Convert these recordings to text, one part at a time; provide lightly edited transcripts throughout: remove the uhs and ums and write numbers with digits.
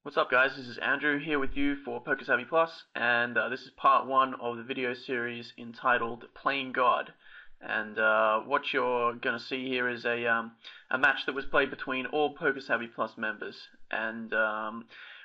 What's up, guys? This is Andrew here with you for PokerSavvy Plus, and this is part one of the video series entitled Playing God. And what you're going to see here is a match that was played between all PokerSavvy Plus members. And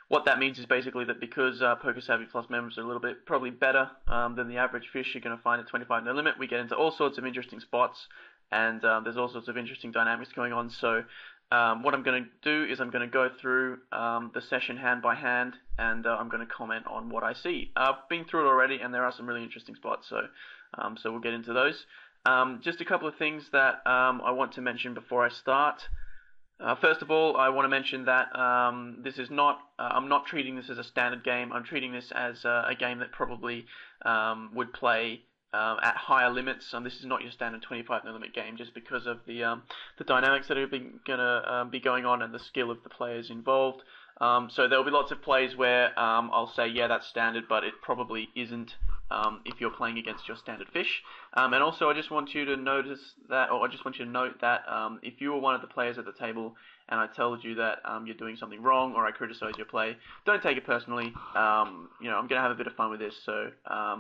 what that means is basically that because PokerSavvy Plus members are a little bit probably better than the average fish you're going to find at 25 no limit, we get into all sorts of interesting spots, and there's all sorts of interesting dynamics going on. So what I'm going to do is I'm going to go through the session hand by hand, and I'm going to comment on what I see. I've been through it already, and there are some really interesting spots, so we'll get into those. Just a couple of things that I want to mention before I start. First of all, I want to mention that this is not. I'm not treating this as a standard game. I'm treating this as a game that probably would play at higher limits. This is not your standard 25 no limit game, just because of the dynamics that are going to be going on and the skill of the players involved. So there will be lots of plays where I'll say, yeah, that's standard, but it probably isn't if you're playing against your standard fish. And also, I just want you to notice that, or I just want you to note that if you were one of the players at the table and I told you that you're doing something wrong, or I criticize your play, don't take it personally. I'm going to have a bit of fun with this, so I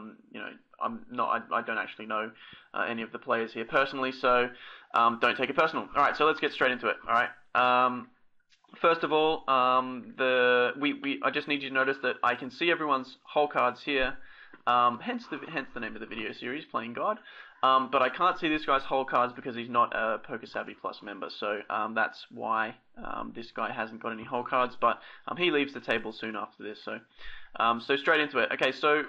don't actually know any of the players here personally, so don't take it personal. All right, so let's get straight into it. All right. First of all, I just need you to notice that I can see everyone's hole cards here. Hence the name of the video series, Playing God. But I can't see this guy's hole cards because he's not a PokerSavvy Plus member. So that's why this guy hasn't got any hole cards. But he leaves the table soon after this. So straight into it. Okay, so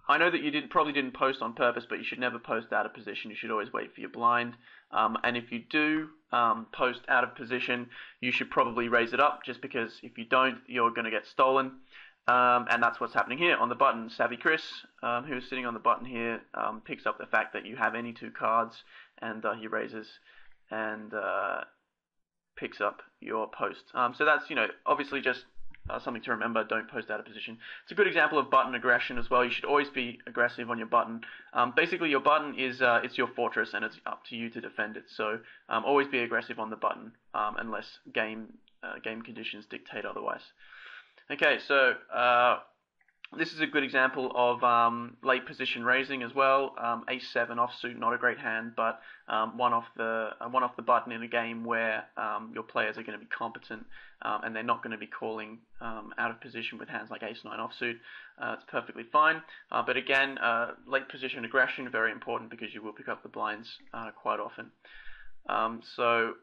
I know that you probably didn't post on purpose, but you should never post out of position. You should always wait for your blind. And if you do post out of position, you should probably raise it up, just because if you don't, you're going to get stolen. And that's what's happening here on the button. Savvy Chris, who is sitting on the button here, picks up the fact that you have any two cards, and he raises and picks up your post. So that's, obviously just something to remember. Don't post out of position. It's a good example of button aggression as well. You should always be aggressive on your button. Basically, your button is it's your fortress, and it's up to you to defend it. So always be aggressive on the button, unless game conditions dictate otherwise. Okay, so this is a good example of late position raising as well. Ace-7 offsuit, not a great hand, but one off the button in a game where your players are going to be competent and they're not going to be calling out of position with hands like Ace-9 offsuit. It's perfectly fine. But again, late position aggression, very important, because you will pick up the blinds quite often. So